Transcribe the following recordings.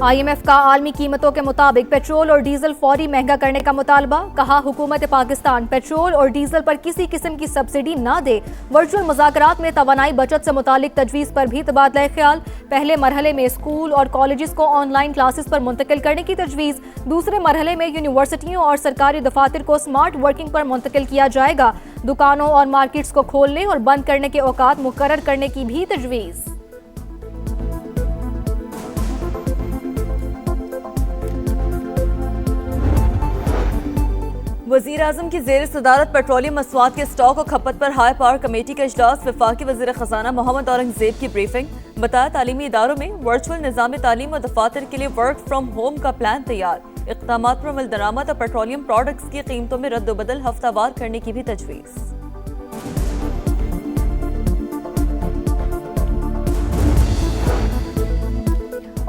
IMF का आलमी कीमतों के मुताबिक पेट्रोल और डीजल फौरी महंगा करने का मुतालबा। कहा हुकूमत पाकिस्तान पेट्रोल और डीजल पर किसी किस्म की सब्सिडी ना दे। वर्चुअल मुज़ाकरात में तवानाई बचत से मुतालिक तजवीज़ पर भी तबादला ख्याल। पहले मरहले में स्कूल और कॉलेजेस को ऑनलाइन क्लासेस पर मुंतकिल करने की तजवीज़। दूसरे मरहले में यूनिवर्सिटियों और सरकारी दफातर को स्मार्ट वर्किंग पर मुंतकिल किया जाएगा। दुकानों और मार्केट्स को खोलने और बंद करने के औकात मुकर्रर करने की भी तजवीज़। वज़ीर आज़म की ज़ेर सदारत पेट्रोलियम मसवाद के स्टॉक और खपत पर हाई पावर कमेटी का इजलास। वफाकी वज़ीर ख़जाना मोहम्मद औरंगज़ेब की ब्रीफिंग। बताया तालीमी इदारों में वर्चुअल निज़ाम तालीम और दफातर के लिए वर्क फ्राम होम का प्लान तैयार। इक़दामात पर अमल दरामद और पेट्रोलियम प्रोडक्ट्स की कीमतों में रद्द-ओ-बदल हफ्तावार करने की भी तजवीज़।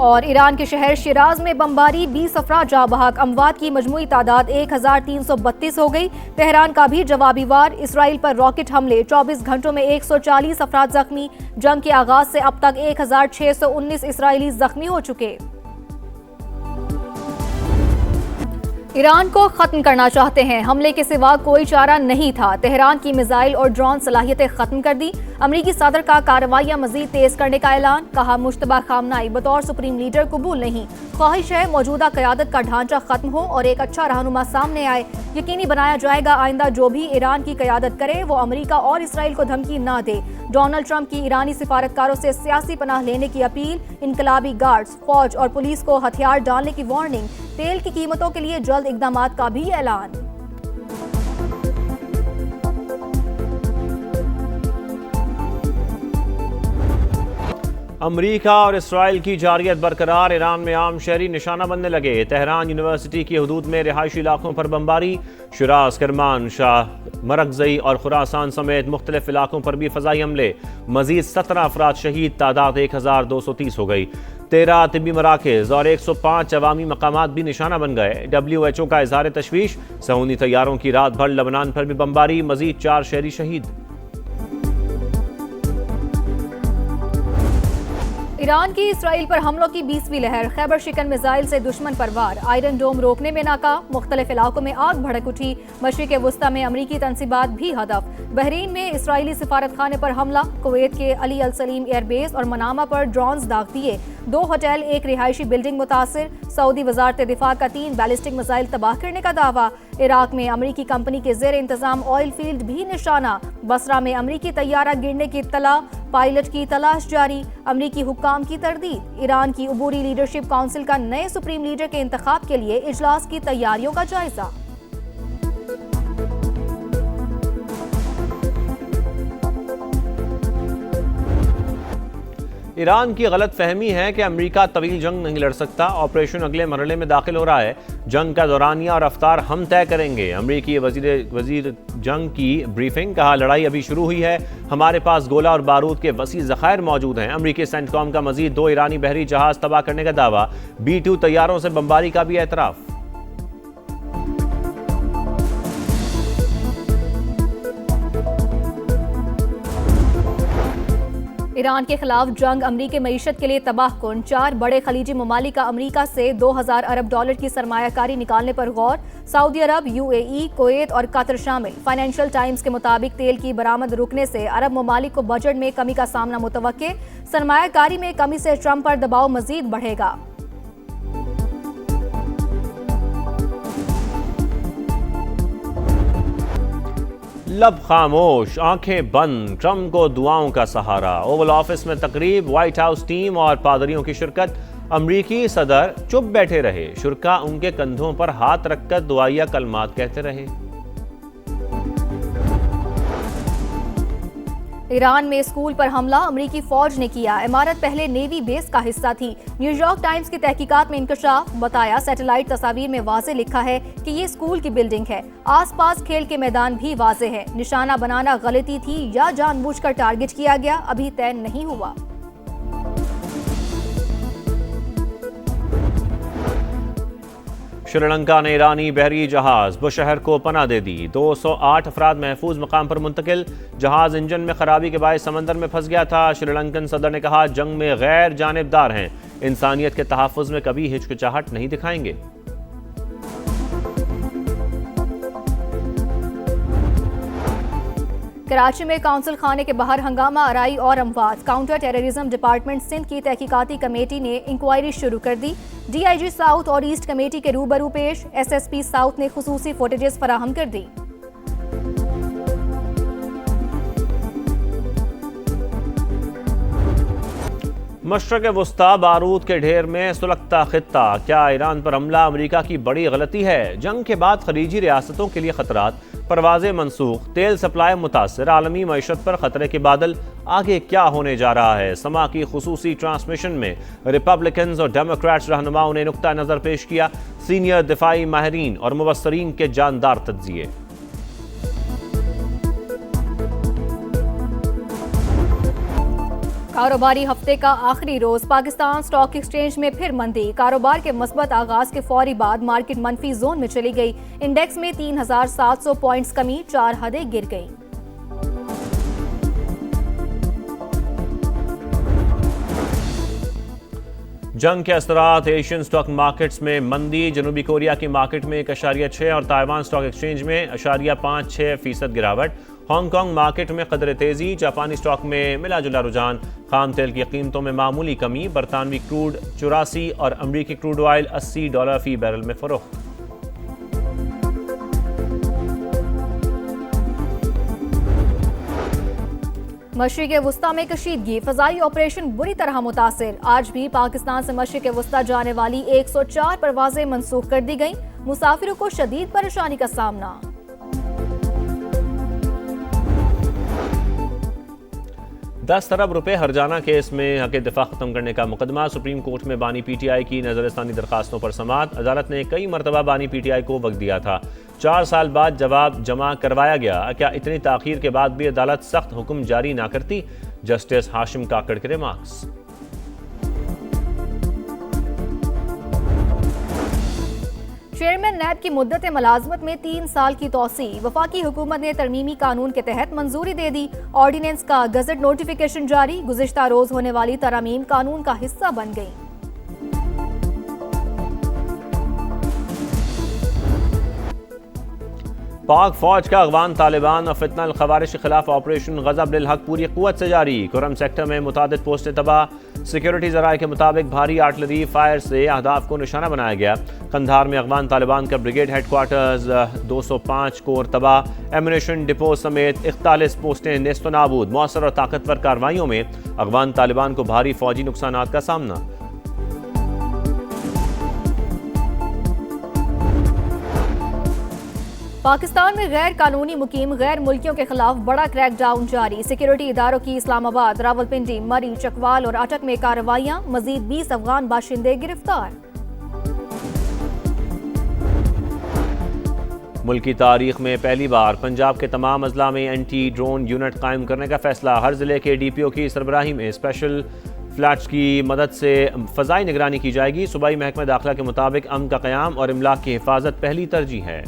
और ईरान के शहर शिराज में बमबारी, 20 अफराद जाँ बहक। अमवात की मजमूई तादाद 1332 हो गई। तेहरान का भी जवाबी वार। इसराइल पर रॉकेट हमले, 24 घंटों में 140 अफराद जख्मी। जंग के आगाज से अब तक 1619 इसराइली जख्मी हो चुके। ईरान को खत्म करना चाहते हैं, हमले के सिवा कोई चारा नहीं था। तेहरान की मिसाइल और ड्रोन सलाहियतें खत्म कर दी। अमरीकी सदर का कार्रवाइयां मजीद तेज करने का ऐलान। कहा मुश्तबा खामनाई बतौर सुप्रीम लीडर कबूल नहीं। ख्वाहिश है मौजूदा क़यादत का ढांचा खत्म हो और एक अच्छा रहनुमा सामने आए। यकीनी बनाया जाएगा आइंदा जो भी ईरान की क़यादत करे वो अमरीका और इसराइल को धमकी ना दे। डोनाल्ड ट्रंप की ईरानी सिफारतकारों से सियासी पनाह लेने की अपील। इनकलाबी गार्ड्स, फौज और पुलिस को हथियार डालने की वार्निंग। तेल की कीमतों के लिए जल्द इक़दामात का भी ऐलान। अमरीका और इसराइल की जारियत बरकरार। ईरान में आम शहरी निशाना बनने लगे। तेहरान यूनिवर्सिटी की हदूद में रिहायशी इलाकों पर बमबारी। शिराज, करमान शाह, मरकज़ई और खुरासान समेत मुख्तलिफ इलाकों पर भी फ़ज़ाई हमले। मजीद 17 अफराद शहीद, तादाद 1230 हो गई। 13 तिब्बी मराकज़ और 105 अवामी मकामात भी निशाना बन गए। WHO का इज़हार तशवीश। सहूनी तैयारों की रात भर लबनान पर भी बमबारी, मजीद 4 शहरी शहीद। ईरान की इसराइल पर हमलों की 20वीं लहर। खैबर शिकन मिसाइल से दुश्मन पर वार। आयरन डोम रोकने में नाकाम। मुख्तलिफ इलाकों में आग भड़क उठी। मशरिक़ वुस्ता में अमरीकी तनसीबात भी हदफ। बहरीन में इसराइली सिफारत खाने पर हमला। कुवैत के अली अल सलीम एयरबेस और मनामा पर ड्रोन्स दाग दिए। 2 होटल, 1 रिहायशी बिल्डिंग मुतासिर। सऊदी वजारत दिफा का 3 बैलिस्टिक मिसाइल तबाह करने का दावा। इराक में अमरीकी कंपनी के जेर इंतजाम ऑयल फील्ड भी निशाना। बसरा में अमरीकी तैयारा गिरने की इत्तला। पायलट की तलाश जारी। अमरीकी हुक्काम की तरदीद। ईरान की उबूरी लीडरशिप काउंसिल का नए सुप्रीम लीडर के इंतखाब के लिए इजलास की तैयारियों का जायजा। ईरान की गलत फहमी है कि अमेरिका तवील जंग नहीं लड़ सकता। ऑपरेशन अगले मरहले में दाखिल हो रहा है। जंग का दौरानिया और रफ्तार हम तय करेंगे। अमरीकी वजीर जंग की ब्रीफिंग। कहा लड़ाई अभी शुरू हुई है, हमारे पास गोला और बारूद के वसी ज़खायर मौजूद हैं। अमरीकी सेंटकॉम का मजीद 2 ईरानी बहरी जहाज तबाह करने का दावा। B-2 तैयारों से बमबारी का भी एतराफ़। ईरान के खिलाफ जंग अमरीकी मईशत के लिए तबाह कुन। 4 बड़े खलीजी ममालिक का अमरीका से 2000 अरब डॉलर की सरमायाकारी निकालने पर गौर। सऊदी अरब, UAE, कुवैत और कतर शामिल। फाइनेंशियल टाइम्स के मुताबिक तेल की बरामद रुकने से अरब ममालिक को बजट में कमी का सामना मुतवक्के। सरमायाकारी में कमी से ट्रंप पर दबाव मजीद बढ़ेगा। लब खामोश, आंखें बंद, ट्रंप को दुआओं का सहारा। ओवल ऑफिस में तकरीब, व्हाइट हाउस टीम और पादरियों की शिरकत। अमरीकी सदर चुप बैठे रहे। शुरका उनके कंधों पर हाथ रखकर दुआया कलमात कहते रहे। ईरान में स्कूल पर हमला अमरीकी फौज ने किया। इमारत पहले नेवी बेस का हिस्सा थी। न्यूयॉर्क टाइम्स की तहकीकात में इंकशाफ। बताया सैटेलाइट तस्वीर में वाज़ेह लिखा है कि ये स्कूल की बिल्डिंग है। आसपास खेल के मैदान भी वाज़ेह है। निशाना बनाना गलती थी या जानबूझकर टारगेट किया गया, अभी तय नहीं हुआ। श्रीलंका ने ईरानी बहरी जहाज बुशहर को पनाह दे दी। 208 अफराद महफूज मकाम पर मुंतकिल। जहाज इंजन में खराबी के बायस समंदर में फंस गया था। श्रीलंकन सदर ने कहा, जंग में गैर जानिबदार हैं, इंसानियत के तहफ़्फ़ुज़ में कभी हिचकिचाहट नहीं दिखाएंगे। कराची में काउंसिल खाने के बाहर हंगामा आराई और अमवात। काउंटर टेररिज्म डिपार्टमेंट सिंध की तहकीकाती कमेटी ने इंक्वायरी शुरू कर दी। DIG साउथ और ईस्ट कमेटी के रूबरू पेश। SSP साउथ ने खुसूसी फुटेजेस फराहम कर दी। मशरक़ वस्ता बारूद के ढेर में सुलगता खित्ता। क्या ईरान पर हमला अमेरिका की बड़ी गलती है? जंग के बाद खलीजी रियासतों के लिए खतरात, परवाज़ें मनसूख, तेल सप्लाई मुतासर, आलमी मईशत पर खतरे के बादल। आगे क्या होने जा रहा है? समा की खुसूसी ट्रांसमिशन में रिपब्लिकन्स और डेमोक्रेट्स रहनुमाओं ने नुक्ता नज़र पेश किया। सीनियर दिफाई माहिरीन और मुबस्सरीन के जानदार तज्जिए। कारोबारी हफ्ते का आखिरी रोज पाकिस्तान स्टॉक एक्सचेंज में फिर मंदी। कारोबार के मस्बत आगाज के फौरी बाद मार्केट मनफी जोन में चली गई। इंडेक्स में 3700 पॉइंट्स कमी, 4 हदें गिर गई। जंग के असरात एशियन स्टॉक मार्केट्स में मंदी। जनूबी कोरिया की मार्केट में 1.6 और ताइवान स्टॉक एक्सचेंज में 0.56% गिरावट। हांगकांग मार्केट में कदर तेजी। जापानी स्टॉक में मिला जुला रुझान। खाम तेल की कीमतों में मामूली कमी। बरतानवी क्रूड 84 और अमरीकी क्रूड ऑयल $80 फी बैरल में फरोख्त। मशरिक़ वुस्ता में कशीदगी, फ़ज़ाई ऑपरेशन बुरी तरह मुतासिर। आज भी पाकिस्तान से मशरिक़ वुस्ता जाने वाली 104 परवाजें मनसूख कर दी गईं। मुसाफिरों को शदीद परेशानी का सामना। 10 अरब रुपए हरजाना केस में हक दिफा खत्म करने का मुकदमा। सुप्रीम कोर्ट में बानी PTI की नजरसानी दरखास्तों पर समाअत। अदालत ने कई मरतबा बानी PTI को वक्त दिया था। 4 साल बाद जवाब जमा करवाया गया। क्या इतनी ताखीर के बाद भी अदालत सख्त हुक्म जारी ना करती? जस्टिस हाशिम काकड़ के रिमार्क्स। चेयरमैन नैब की मुद्दत मुलाजमत में 3 साल की तोसी। वफाकी हुकूमत ने तरमीमी कानून के तहत मंजूरी दे दी। ऑर्डिनेंस का गजट नोटिफिकेशन जारी। गुज़िश्ता रोज होने वाली तरमीम कानून का हिस्सा बन गई। पाक फौज का अफगान तालिबान और फितना अल खवारिश के खिलाफ ऑपरेशन गज़ब लिल हक पूरी कुव्वत से जारी। कुरम सेक्टर में मुतादिद पोस्टें तबाह। सिक्योरिटी ज़राए के मुताबिक भारी आर्टिलरी फायर से अहदाफ को निशाना बनाया गया। कंधार में अफगान तालिबान का ब्रिगेड हेडक्वार्टर्स 205 कोर तबाह। एमुनेशन डिपो समेत 41 पोस्टें नेस्त नाबूद। मौसर और ताकतवर कार्रवाइयों में अफगान तालिबान को भारी फौजी नुकसानात का सामना। पाकिस्तान में गैर कानूनी मुकीम गैर मुल्कियों के खिलाफ बड़ा क्रैकडाउन जारी। सिक्योरिटी इदारों की इस्लामाबाद, रावलपिंडी, मरी, चकवाल और अटक में कार्रवाइयां। मजीद 20 अफगान बाशिंदे गिरफ्तार। मुल्क की तारीख में पहली बार पंजाब के तमाम अजला में एंटी ड्रोन यूनिट कायम करने का फैसला। हर जिले के DPO की सरबराही में स्पेशल फ्लैट्स की मदद से फ़ज़ाई निगरानी की जाएगी। सूबाई महकमा दाखिला के मुताबिक अमन का क़याम और इमलाक की हिफाजत पहली तरजीह है।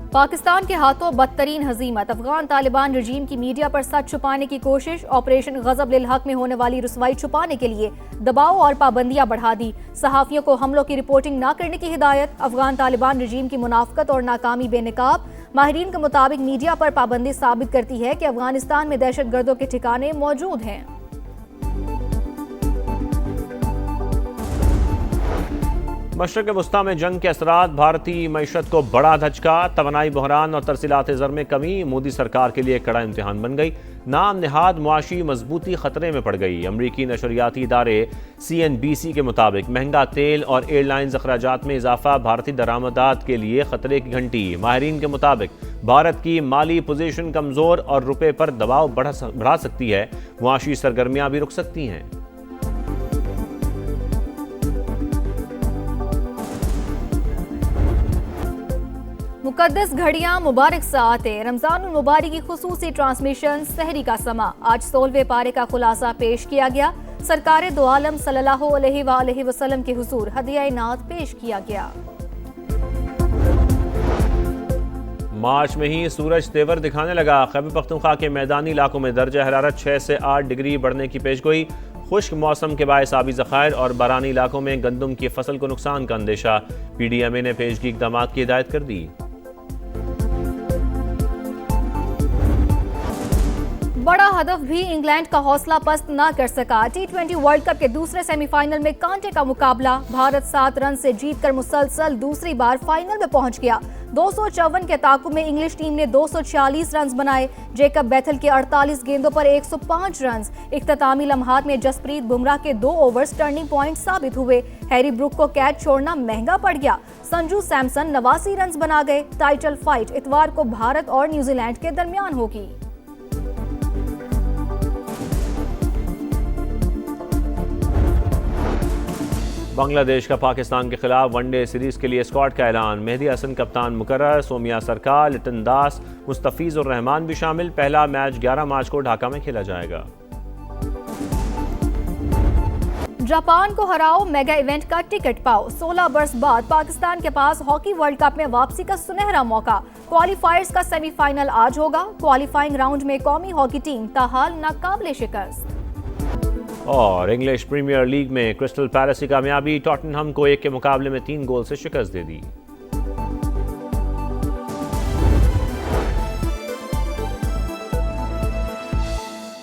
पाकिस्तान के हाथों बदतरीन हजीमत। अफगान तालिबान रजीम की मीडिया पर सच छुपाने की कोशिश। ऑपरेशन गजब लिल हक में होने वाली रुसवाई छुपाने के लिए दबाव और पाबंदियां बढ़ा दी। सहाफ़ियों को हमलों की रिपोर्टिंग न करने की हिदायत। अफगान तालिबान रजीम की मुनाफकत और नाकामी बेनकाब। माहिरीन के मुताबिक मीडिया पर पाबंदी साबित करती है कि अफगानिस्तान में दहशत गर्दों के ठिकाने मौजूद हैं। मशरक़ वस्ता में जंग के असरात। भारतीय मईशत को बड़ा धचका। तवानाई बहरान और तरसीलात ज़र में कमी मोदी सरकार के लिए कड़ा इम्तिहान बन गई। नाम निहाद मुआशी मजबूती खतरे में पड़ गई। अमरीकी नशरियाती इदारे CNBC के मुताबिक महंगा तेल और एयरलाइंस अखराजात में इजाफा भारतीय दरामदात के लिए खतरे की घंटी। माहिरीन के मुताबिक भारत की माली पोजीशन कमज़ोर और रुपये पर दबाव बढ़ा सकती है। मुआशी सरगर्मियाँ भी रुक सकती हैं। मुकद्दस घड़ियां, मुबारक साआतें। रमजानुल मुबारक की खुसूसी ट्रांसमिशन सहरी का समा। आज 16वें पारे का खुलासा पेश किया गया। सरकार दो आलम सल्लल्लाहु अलैहि वसल्लम के हुजूर हदिया नात पेश किया गया। मार्च में ही सूरज तेवर दिखाने लगा। खैबर पख्तूनख्वा के मैदानी इलाकों में दर्जा हरारत 6 से 8 डिग्री बढ़ने की पेशगोई। खुश्क मौसम के बायस आबी ज़खायर और बारानी इलाकों में गंदम की फसल को नुकसान का अंदेशा। PDMA ने पेशगी इक़दाम की हिदायत कर दी। बड़ा हदफ भी इंग्लैंड का हौसला पस्त न कर सका। T20 वर्ल्ड कप के दूसरे सेमीफाइनल में कांटे का मुकाबला। भारत 7 रन से जीतकर मुसलसल दूसरी बार फाइनल में पहुंच गया। 254 के ताकुब में इंग्लिश टीम ने 246 रन बनाए। जेकब बैथल के 48 गेंदों पर 105 रन। इख्तितामी लम्हात में जसप्रीत बुमराह के 2 ओवर्स टर्निंग पॉइंट साबित हुए। हैरी ब्रुक को कैच छोड़ना महंगा पड़ गया। संजू सैमसन 89 रन बना गए। टाइटल फाइट इतवार को भारत और न्यूजीलैंड के दरमियान होगी। बांग्लादेश का पाकिस्तान के खिलाफ वनडे सीरीज के लिए स्क्वाड का ऐलान। मेहदी हसन कप्तान मुकर्रर, सोमिया सरकार, लिटन दास, मुस्तफीज और रहमान भी शामिल। पहला मैच 11 मार्च को ढाका में खेला जाएगा। जापान को हराओ, मेगा इवेंट का टिकट पाओ। 16 बरस बाद पाकिस्तान के पास हॉकी वर्ल्ड कप में वापसी का सुनहरा मौका। क्वालिफायर्स का सेमीफाइनल आज होगा। क्वालिफाइंग राउंड में कौमी हॉकी टीम ताहाल नाकाबिले शिकस्त। और इंग्लिश प्रीमियर लीग में क्रिस्टल पैलेस की कामयाबी। टॉटनहम को 1 के मुकाबले में 3 गोल से शिकस्त दे दी।